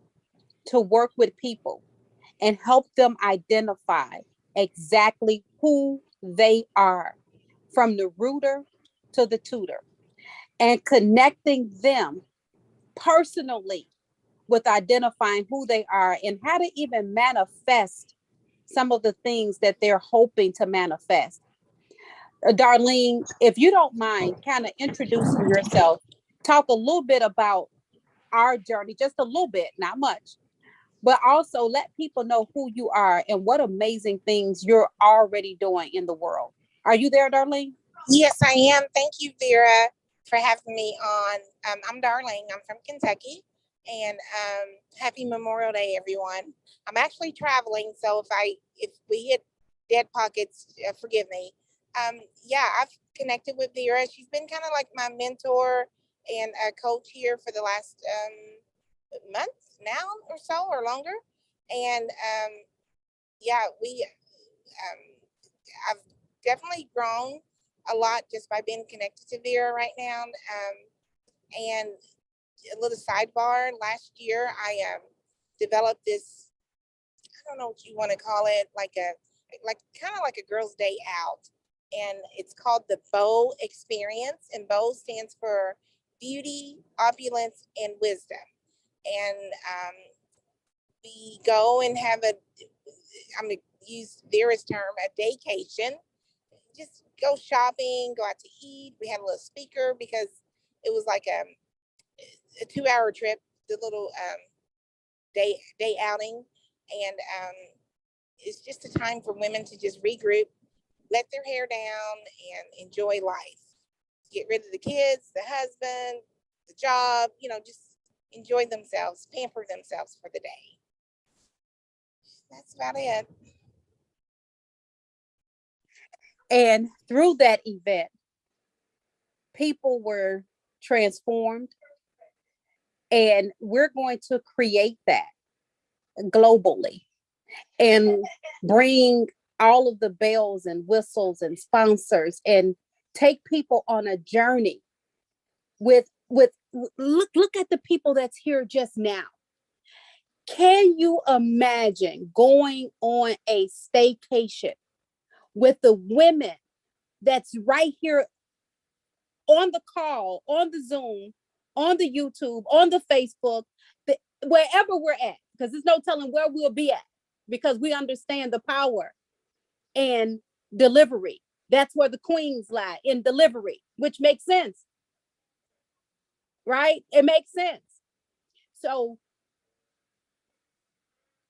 to work with people and help them identify exactly who they are, from the rooter to the tutor, and connecting them personally with identifying who they are and how to even manifest some of the things that they're hoping to manifest. Darlene, if you don't mind kind of introducing yourself, talk a little bit about our journey, just a little bit, not much, but also let people know who you are and what amazing things you're already doing in the world. Are you there, Darlene? Yes, I am. Thank you, Vera, for having me on. I'm Darlene. I'm from Kentucky, and happy Memorial Day, everyone. I'm actually traveling, so if we hit dead pockets, forgive me. Yeah, I've connected with Vera. She's been kind of like my mentor and a coach here for the last month now or so, or longer. And yeah, I've definitely grown a lot just by being connected to Vera right now. And a little sidebar, last year I developed this, I don't know what you want to call it, like kind of like a girl's day out. And it's called the BOW experience. And BOW stands for beauty, opulence, and wisdom. And we go and have I'm going to use Vera's term, a daycation. Just go shopping, go out to eat. We had a little speaker because it was like a 2-hour trip, the little day outing. And it's just a time for women to just regroup, let their hair down, and enjoy life. Get rid of the kids, the husband, the job, just enjoy themselves, pamper themselves for the day. That's about it. And through that event, people were transformed, and we're going to create that globally and bring all of the bells and whistles and sponsors and take people on a journey with look at the people that's here just now. Can you imagine going on a staycation with the women that's right here on the call, on the Zoom, on the YouTube, on the Facebook, wherever we're at, because there's no telling where we'll be at, because we understand the power and delivery. That's where the queens lie, in delivery, which makes sense, right? It makes sense. So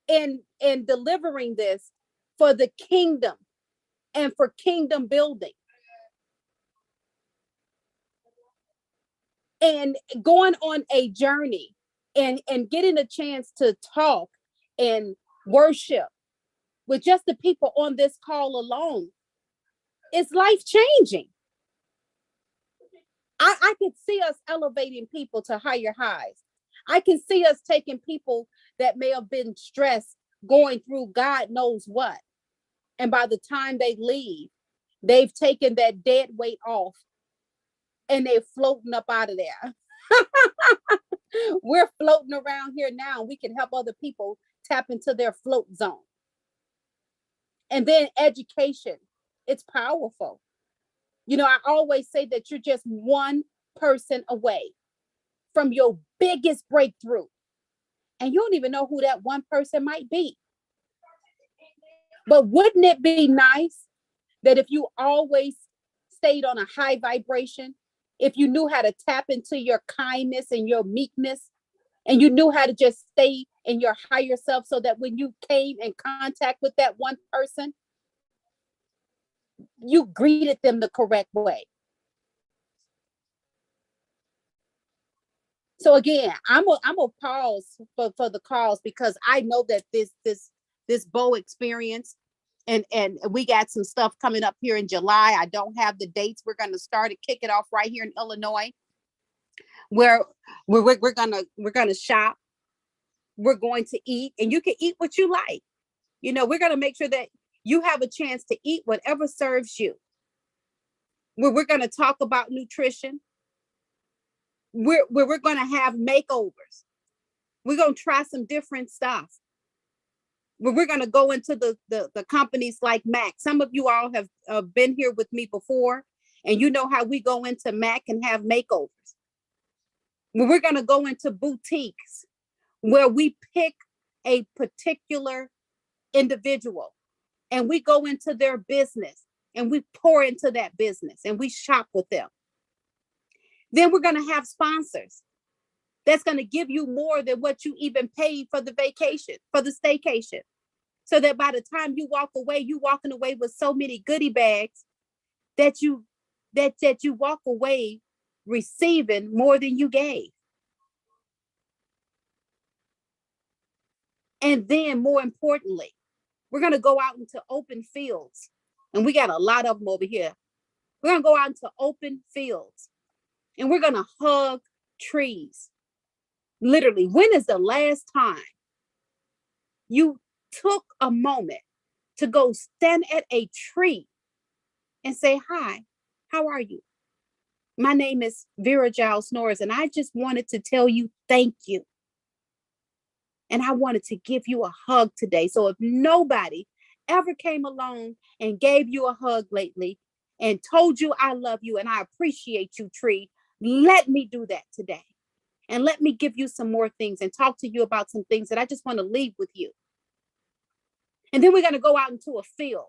in delivering this for the kingdom and for kingdom building, and going on a journey and getting a chance to talk and worship with just the people on this call alone, it's life changing. I could see us elevating people to higher highs. I can see us taking people that may have been stressed going through God knows what. And by the time they leave, they've taken that dead weight off and they're floating up out of there. We're floating around here now. We can help other people tap into their float zone. And then education, it's powerful. You know, I always say that you're just one person away from your biggest breakthrough. And you don't even know who that one person might be. But wouldn't it be nice that if you always stayed on a high vibration, if you knew how to tap into your kindness and your meekness, and you knew how to just stay in your higher self, so that when you came in contact with that one person, you greeted them the correct way. So again, I'm a pause for the calls, because I know that this bow experience, and we got some stuff coming up here in July. I don't have the dates. We're going to start to kick it off right here in Illinois, where we're gonna shop. We're going to eat, and you can eat what you like. You know, we're going to make sure that you have a chance to eat whatever serves you. We're going to talk about nutrition. We're going to have makeovers. We're going to try some different stuff. We're going to go into the companies like Mac. Some of you all have been here with me before, and you know how we go into Mac and have makeovers. We're going to go into boutiques where we pick a particular individual and we go into their business and we pour into that business and we shop with them. Then we're going to have sponsors that's going to give you more than what you even paid for the vacation, for the staycation. So that by the time you walk away, you're walking away with so many goodie bags that you walk away receiving more than you gave. And then more importantly, we're going to go out into open fields. And we got a lot of them over here. We're going to go out into open fields and we're going to hug trees. Literally, when is the last time you took a moment to go stand at a tree and say, hi, how are you? My name is Vera Giles Norris, and I just wanted to tell you thank you. And I wanted to give you a hug today. So if nobody ever came along and gave you a hug lately and told you I love you and I appreciate you, tree, let me do that today. And let me give you some more things and talk to you about some things that I just want to leave with you. And then we're going to go out into a field.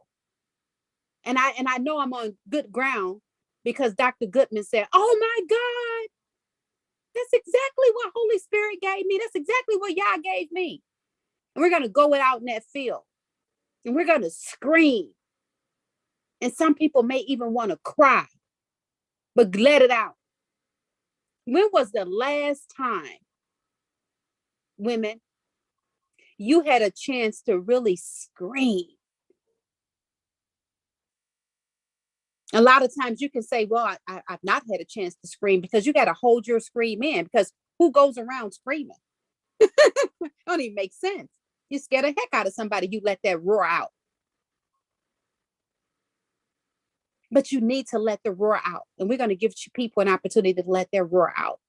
And I know I'm on good ground because Dr. Goodman said, oh my God, that's exactly what Holy Spirit gave me. That's exactly what Yah gave me. And we're going to go out in that field and we're going to scream. And some people may even want to cry, but let it out. When was the last time, women, you had a chance to really scream? A lot of times you can say, well, I've not had a chance to scream, because you got to hold your scream in, because who goes around screaming? Don't even make sense. You scare the heck out of somebody, you let that roar out. But you need to let the roar out. And we're going to give people an opportunity to let their roar out.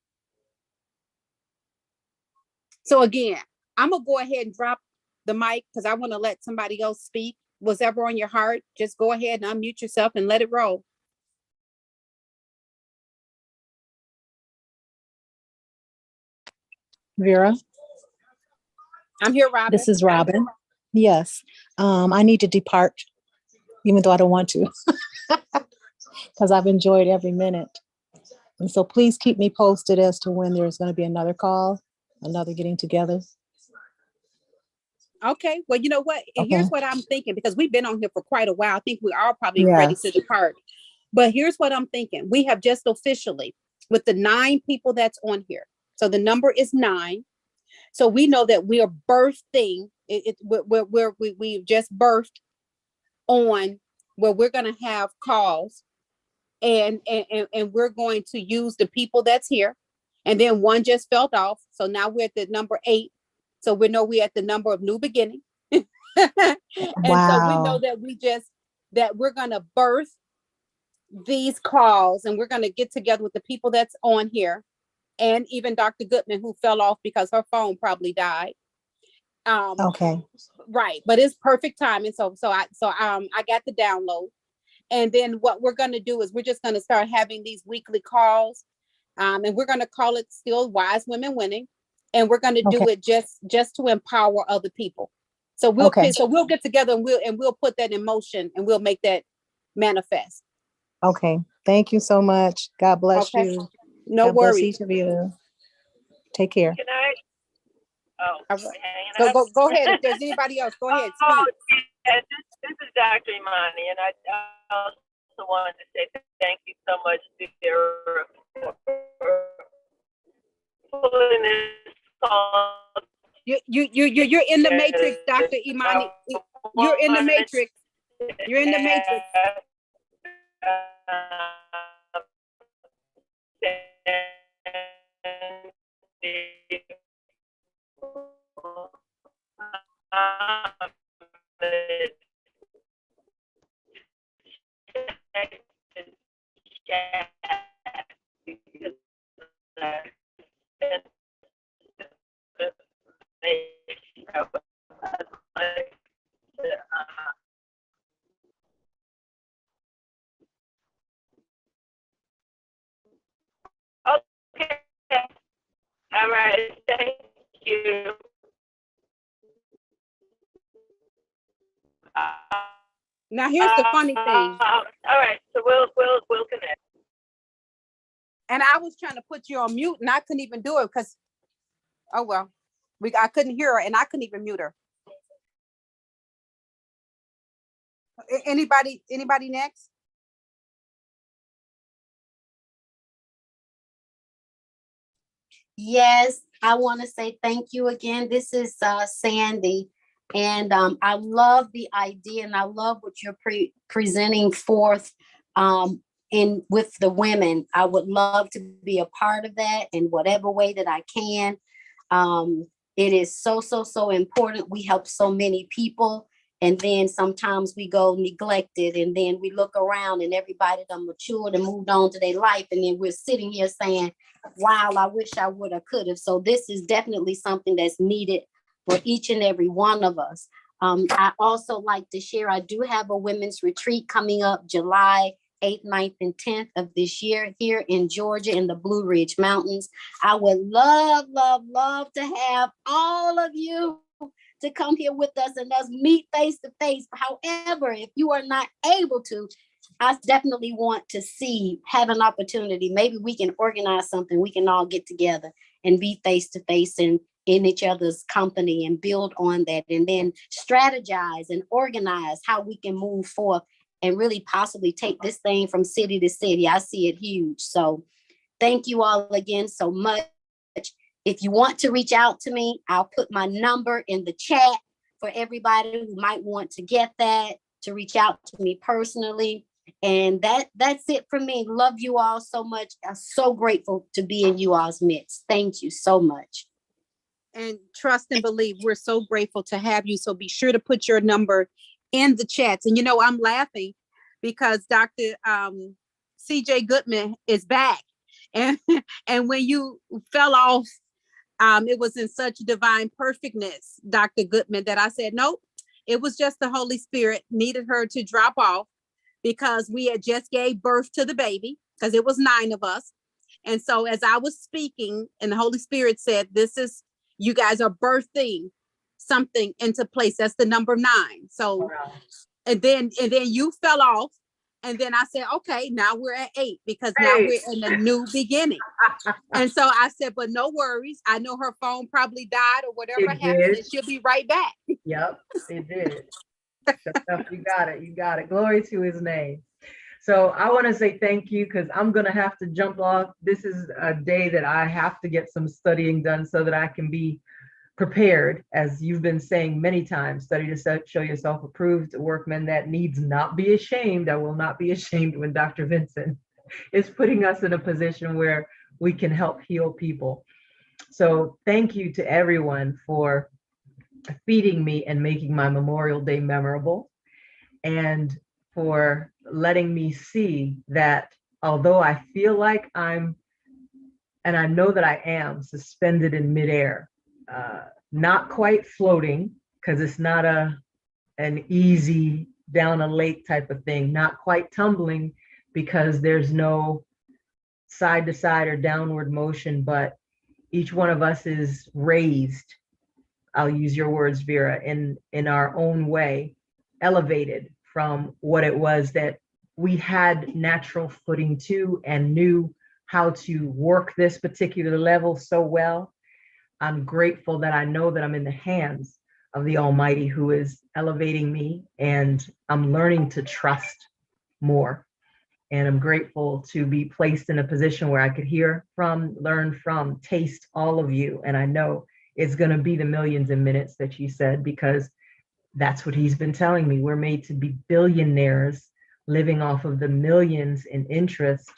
So again, I'm going to go ahead and drop the mic because I want to let somebody else speak. Whatever on your heart, just go ahead and unmute yourself and let it roll. Vera? I'm here, Robin. This is Robin. Yes. I need to depart, even though I don't want to, because I've enjoyed every minute. And so please keep me posted as to when there's going to be another call, another getting together. Okay. Well, you know what? Okay. Here's what I'm thinking, because we've been on here for quite a while. I think we are probably ready to depart. But here's what I'm thinking. We have just officially, with the 9 people that's on here. So the number is 9. So we know that we are birthing. We've just birthed on where we're going to have calls, and we're going to use the people that's here. And then one just fell off. So now we're at the number 8. So we know we're at the number of new beginning. And so we know Wow. that we're going to birth these calls, and we're going to get together with the people that's on here, and even Dr. Goodman, who fell off because her phone probably died. Okay. Right, but it's perfect timing. So I got the download, and then what we're going to do is we're just going to start having these weekly calls, and we're going to call it still Wise Women Winning, and we're going to Okay. do it just to empower other people. So Okay. we'll get together, and we'll put that in motion, and we'll make that manifest. Okay. Thank you so much. God bless Okay. you. No God bless worries. each of you. Take care. Can I? Oh, All right. we're hanging So up. go ahead. If there's anybody else, go ahead, Oh, speak. yeah, this is Dr. Imani, and I also wanted to say thank you so much for pulling this call You're in the matrix, Dr. Imani. You're in the matrix. You're in the matrix. Okay. All right. Thank you. Now here's the funny thing. All right. So we'll connect. And I was trying to put you on mute, and I couldn't even do it because, oh well, I couldn't hear her, and I couldn't even mute her. Anybody next? Yes, I want to say thank you again. This is Sandy, and I love the idea, and I love what you're presenting forth in with the women. I would love to be a part of that in whatever way that I can. It is so important. We help so many people, and then sometimes we go neglected, and then we look around and everybody done matured and moved on to their life, and then we're sitting here saying, wow, I wish I would have, could have. So this is definitely something that's needed for each and every one of us. I also like to share, I do have a women's retreat coming up July 8th, 9th, and 10th of this year here in Georgia in the Blue Ridge Mountains. I would love to have all of you to come here with us and us meet face to face. However, if you are not able to, I definitely want to have an opportunity. Maybe we can organize something. We can all get together and be face to face and in each other's company and build on that, and then strategize and organize how we can move forth and really possibly take this thing from city to city. I see it huge. So thank you all again so much. If you want to reach out to me, I'll put my number in the chat for everybody who might want to get that, to reach out to me personally. And that's it for me. Love you all so much. I'm so grateful to be in you all's midst. Thank you so much. And trust and believe, we're so grateful to have you. So be sure to put your number in the chats. And I'm laughing because Dr. CJ Goodman is back. And when you fell off, it was in such divine perfectness, Dr. Goodman, that I said, nope, it was just the Holy Spirit needed her to drop off because we had just gave birth to the baby, because it was 9 of us. And so as I was speaking and the Holy Spirit said, you guys are birthing something into place. That's the number 9. So, wow. and then you fell off. And then I said, okay, now we're at 8 because now we're in a new beginning. And so I said, but no worries. I know her phone probably died or whatever happened, and she'll be right back. Yep, it did. You got it. You got it. Glory to his name. So I want to say thank you because I'm going to have to jump off. This is a day that I have to get some studying done so that I can be prepared, as you've been saying many times. Study to show yourself approved, workman that needs not be ashamed. I will not be ashamed when Dr. Vincent is putting us in a position where we can help heal people. So thank you to everyone for feeding me and making my Memorial Day memorable, and for letting me see that although I feel like I'm, and I know that I am, suspended in midair, not quite floating, because it's not an easy down a lake type of thing, not quite tumbling because there's no side to side or downward motion, but each one of us is raised, I'll use your words, Vera, in our own way, elevated from what it was that we had natural footing to and knew how to work this particular level so well. I'm grateful that I know that I'm in the hands of the Almighty who is elevating me, and I'm learning to trust more. And I'm grateful to be placed in a position where I could hear from, learn from, taste all of you. And I know it's going to be the millions in minutes that you said, because that's what he's been telling me. We're made to be billionaires living off of the millions in interest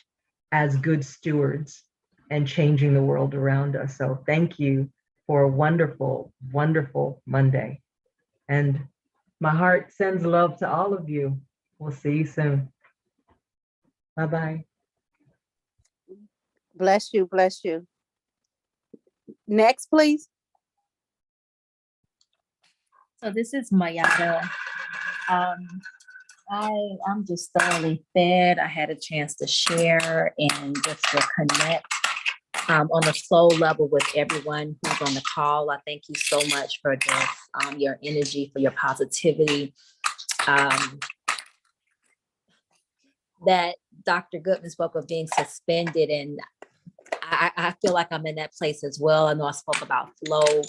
as good stewards and changing the world around us. So thank you for a wonderful, wonderful Monday. And my heart sends love to all of you. We'll see you soon. Bye-bye. Bless you, bless you. Next, please. So this is Mayada. I'm just thoroughly fed. I had a chance to share and just to connect on a soul level with everyone who's on the call. I thank you so much for just your energy, for your positivity. That Dr. Goodman spoke of being suspended, and I feel like I'm in that place as well. I know I spoke about flow.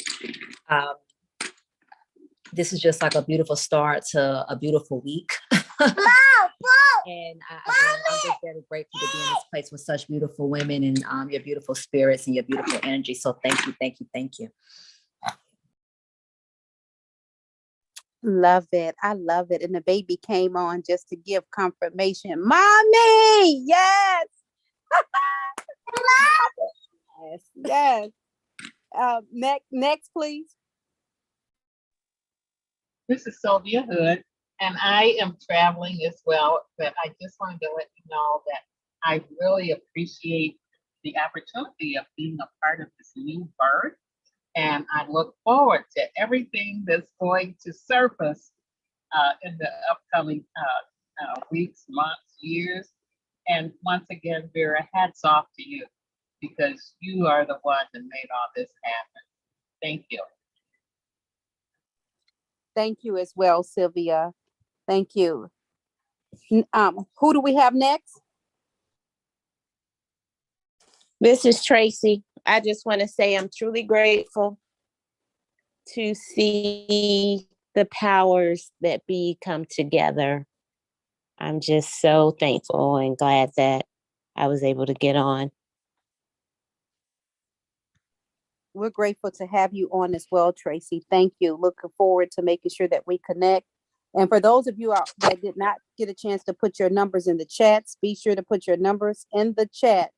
This is just like a beautiful start to a beautiful week. And I'm just very grateful to be in this place with such beautiful women and your beautiful spirits and your beautiful energy. So thank you, thank you, thank you. Love it. I love it. And the baby came on just to give confirmation. Mommy, yes. Yes, yes. Next, please. This is Sylvia Hood, and I am traveling as well, but I just wanted to let you know that I really appreciate the opportunity of being a part of this new birth. And I look forward to everything that's going to surface in the upcoming weeks, months, years. And once again, Vera, hats off to you, because you are the one that made all this happen. Thank you. Thank you as well, Sylvia. Thank you. Who do we have next? This is Tracy. I just want to say I'm truly grateful to see the powers that be come together. I'm just so thankful and glad that I was able to get on. We're grateful to have you on as well, Tracy. Thank you. Looking forward to making sure that we connect. And for those of you that did not get a chance to put your numbers in the chats, be sure to put your numbers in the chat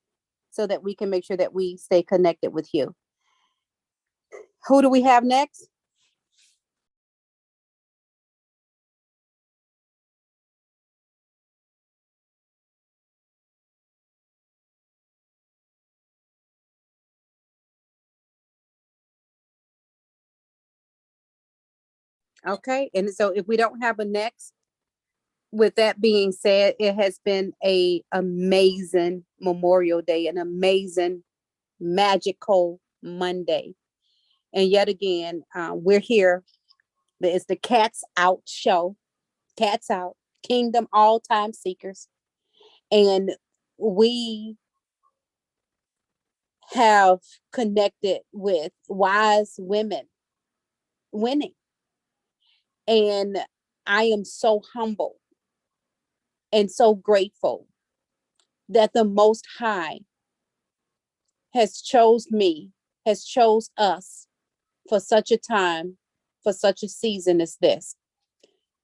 so that we can make sure that we stay connected with you. Who do we have next? Okay, and so if we don't have a next, with that being said, it has been an amazing Memorial Day, an amazing, magical Monday. And yet again, we're here. It's the Cats Out show. Cats Out, Kingdom All Time Seekers. And we have connected with wise women winning. And I am so humble and so grateful that the Most High has chose me, has chose us for such a time, for such a season as this.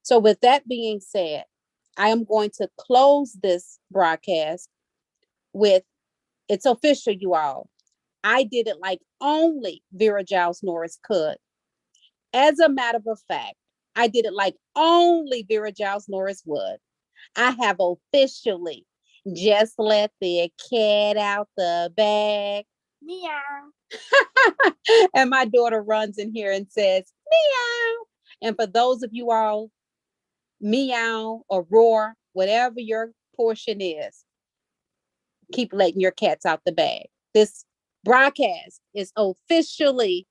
So with that being said, I am going to close this broadcast with, it's official, you all. I did it like only Vera Giles Norris could. As a matter of fact, I did it like only Vera Giles Norris would. I have officially just let the cat out the bag. Meow. And my daughter runs in here and says, meow. And for those of you all, meow or roar, whatever your portion is, keep letting your cats out the bag. This broadcast is officially